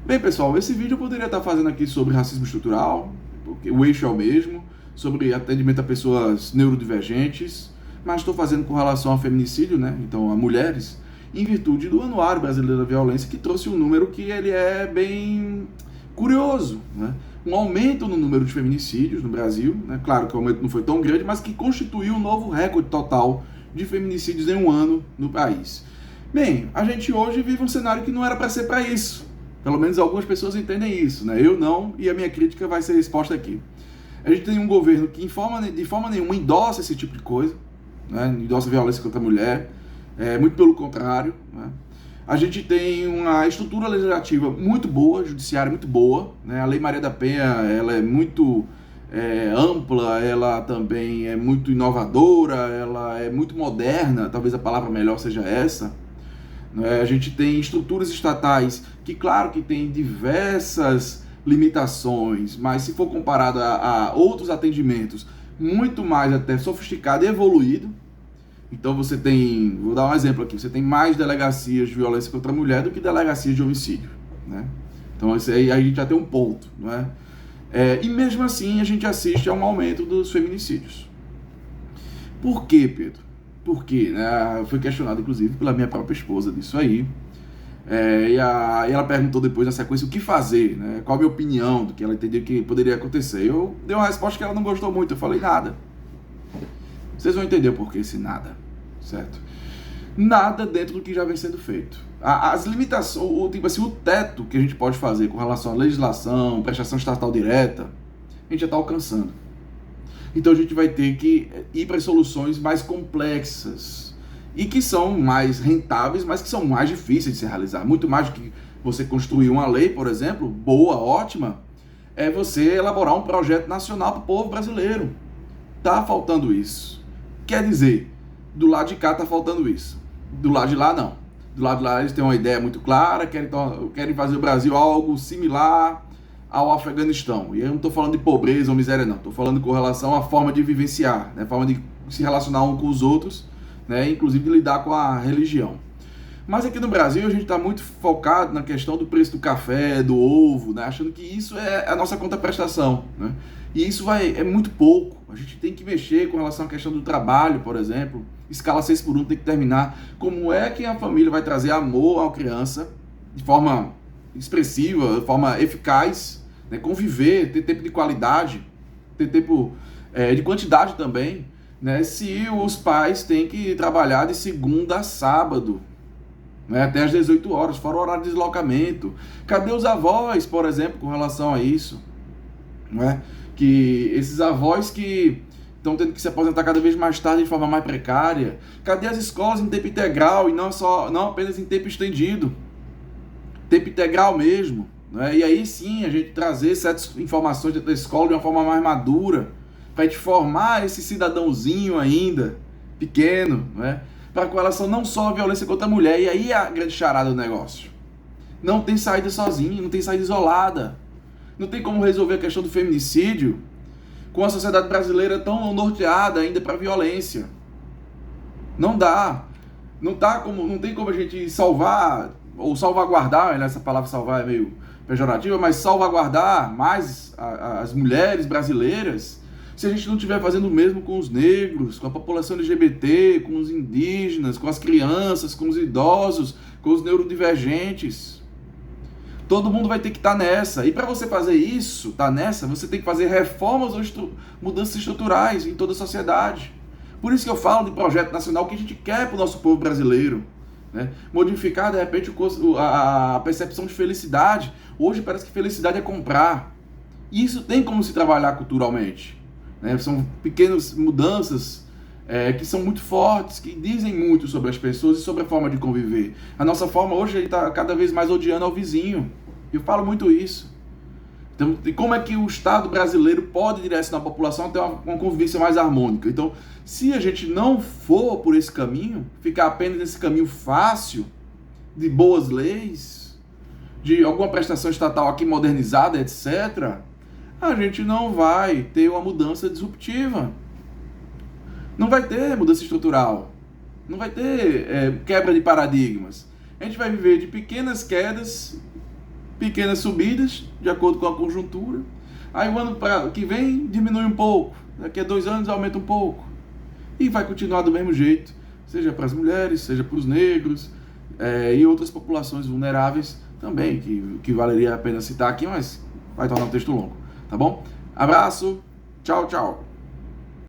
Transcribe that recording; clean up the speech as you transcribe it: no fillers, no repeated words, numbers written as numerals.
Bem, pessoal, esse vídeo eu poderia estar fazendo aqui sobre racismo estrutural, porque o eixo é o mesmo, sobre atendimento a pessoas neurodivergentes, mas estou fazendo com relação ao feminicídio, né? Então, a mulheres, em virtude do Anuário Brasileiro da Violência, que trouxe um número que ele é bem curioso, né? Um aumento no número de feminicídios no Brasil, né? Claro que o aumento não foi tão grande, mas que constituiu um novo recorde total de feminicídios em um ano no país. Bem, a gente hoje vive um cenário que não era para ser para isso. Pelo menos algumas pessoas entendem isso, né? Eu não, e a minha crítica vai ser exposta aqui. A gente tem um governo que de forma nenhuma endossa esse tipo de coisa, né? Endossa violência contra a mulher, muito pelo contrário, né? A gente tem uma estrutura legislativa muito boa, judiciária muito boa, né? A Lei Maria da Penha, ela é muito ampla, ela também é muito inovadora, ela é muito moderna, talvez a palavra melhor seja essa. A gente tem estruturas estatais que, claro, que tem diversas limitações, mas se for comparado a outros atendimentos, muito mais até sofisticado e evoluído. Então você tem, vou dar um exemplo aqui, você tem mais delegacias de violência contra a mulher do que delegacias de homicídio, né? Então isso aí a gente já tem um ponto, não é? E mesmo assim a gente assiste a um aumento dos feminicídios. Por quê, Pedro? Por quê? Né? Foi questionado, inclusive, pela minha própria esposa disso aí. E ela perguntou depois, na sequência, o que fazer, né? Qual a minha opinião do que ela entendeu que poderia acontecer. Eu dei uma resposta que ela não gostou muito. Eu falei, nada. Vocês vão entender o porquê esse nada, certo? Nada dentro do que já vem sendo feito. As limitações, tipo assim, o teto que a gente pode fazer com relação à legislação, prestação estatal direta, a gente já está alcançando. Então a gente vai ter que ir para soluções mais complexas e que são mais rentáveis, mas que são mais difíceis de se realizar. Muito mais do que você construir uma lei, por exemplo, boa, ótima, é você elaborar um projeto nacional para o povo brasileiro. Tá faltando isso. Quer dizer, do lado de cá tá faltando isso. Do lado de lá, não. Do lado de lá eles têm uma ideia muito clara, querem fazer o Brasil algo similar ao Afeganistão. E eu não estou falando de pobreza ou miséria, não. Estou falando com relação à forma de vivenciar, né? Forma de se relacionar um com os outros, né? Inclusive de lidar com a religião. Mas aqui no Brasil a gente está muito focado na questão do preço do café, do ovo, né? Achando que isso é a nossa contraprestação, né? E isso é muito pouco. A gente tem que mexer com relação à questão do trabalho, por exemplo. Escala 6 por 1 tem que terminar. Como é que a família vai trazer amor a uma criança de forma expressiva, de forma eficaz, né? Conviver, ter tempo de qualidade, ter tempo de quantidade também, né? Se os pais têm que trabalhar de segunda a sábado, né? Até às 18 horas, fora o horário de deslocamento. Cadê os avós, por exemplo, com relação a isso? Não é? Que esses avós que estão tendo que se aposentar cada vez mais tarde de forma mais precária. Cadê as escolas em tempo integral e não apenas em tempo estendido? Tempo integral mesmo, né? E aí sim a gente trazer certas informações dentro da escola de uma forma mais madura, para te formar esse cidadãozinho ainda pequeno, né? Para com relação não só à violência contra a mulher. E aí a grande charada do negócio. Não tem saída sozinho, não tem saída isolada. Não tem como resolver a questão do feminicídio com a sociedade brasileira tão norteada ainda para a violência. Não dá. Não tem como a gente salvar, ou salvaguardar, essa palavra salvar é meio pejorativa, mas salvaguardar mais as mulheres brasileiras se a gente não estiver fazendo o mesmo com os negros, com a população LGBT, com os indígenas, com as crianças, com os idosos, com os neurodivergentes. Todo mundo vai ter que estar nessa. E para você fazer isso, estar nessa, você tem que fazer reformas ou mudanças estruturais em toda a sociedade. Por isso que eu falo de projeto nacional que a gente quer para o nosso povo brasileiro, né? Modificar, de repente, a percepção de felicidade. Hoje parece que felicidade é comprar. E isso tem como se trabalhar culturalmente, né? São pequenas mudanças que são muito fortes, que dizem muito sobre as pessoas e sobre a forma de conviver. A nossa forma hoje está cada vez mais odiando ao vizinho. Eu falo muito isso. Então, como é que o Estado brasileiro pode direcionar a população a ter uma convivência mais harmônica? Então, se a gente não for por esse caminho, ficar apenas nesse caminho fácil, de boas leis, de alguma prestação estatal aqui modernizada, etc., a gente não vai ter uma mudança disruptiva. Não vai ter mudança estrutural. Não vai ter quebra de paradigmas. A gente vai viver de pequenas quedas pequenas subidas, de acordo com a conjuntura. Aí o ano que vem diminui um pouco, daqui a 2 anos aumenta um pouco. E vai continuar do mesmo jeito, seja para as mulheres, seja para os negros e outras populações vulneráveis também, que valeria a pena citar aqui, mas vai tornar o texto longo, tá bom? Abraço, tchau, tchau.